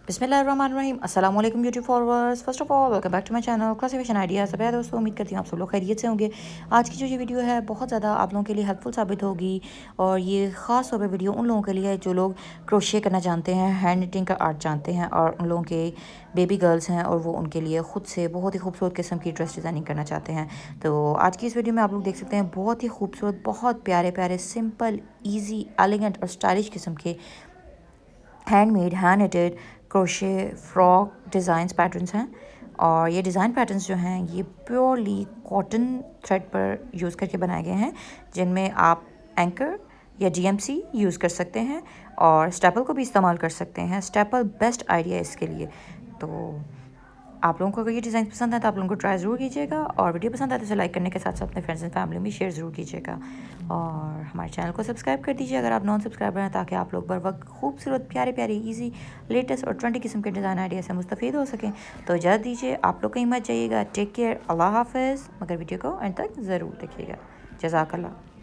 बिस्मिल्लाहिर्रहमानिर्रहीम अस्सलाम वालेकुम YouTube followers. First of all welcome back to my channel classification idea. सब है दोस्तों, उम्मीद करती हूँ आप सब लोग खैरियत से होंगे। आज की जो ये वीडियो है बहुत ज़्यादा आप लोगों के लिए हेल्पफुल साबित होगी और ये ख़ास तौर पे वीडियो उन लोगों के लिए है जो लोग क्रोशे करना जानते हैं, हैंड निटिंग का आर्ट जानते हैं और उन लोगों के बेबी गर्ल्स हैं और वो उनके लिए ख़ुद से बहुत ही खूबसूरत किस्म की ड्रेस डिज़ाइनिंग करना चाहते हैं। तो आज की इस वीडियो में आप लोग देख सकते हैं बहुत ही खूबसूरत, बहुत प्यारे प्यारे, सिंपल, ईजी, एलिगेंट और स्टाइलिश किस्म के handmade, hand knitted crochet frock designs patterns हैं। और ये डिज़ाइन पैटर्न्स जो हैं ये प्योरली कॉटन थ्रेड पर यूज़ करके बनाए गए हैं, जिनमें आप एंकर या जीएमसी यूज़ कर सकते हैं और स्टेपल को भी इस्तेमाल कर सकते हैं। स्टेपल बेस्ट आइडिया इसके लिए। तो आप लोगों को अगर ये डिज़ाइन पसंद है तो आप लोगों को ट्राई ज़रूर कीजिएगा और वीडियो पसंद आए तो इसे लाइक करने के साथ साथ अपने फ्रेंड्स एंड फैमिली में शेयर ज़रूर कीजिएगा और हमारे चैनल को सब्सक्राइब कर दीजिए अगर आप नॉन सब्सक्राइबर हैं, ताकि आप लोग बर वक्त खूबसूरत, प्यारे प्यारे, इजी, लेटेस्ट और ट्रेंडी किस्म के डिज़ाइन आइडिया से मुस्तफ़ीद हो सकें। तो इजाज़त दीजिए, आप लोग कहीं मत जाइएगा। टेक केयर, अल्लाह हाफ़िज़। मगर वीडियो को एंड तक ज़रूर देखिएगा। जज़ाकल्लाह।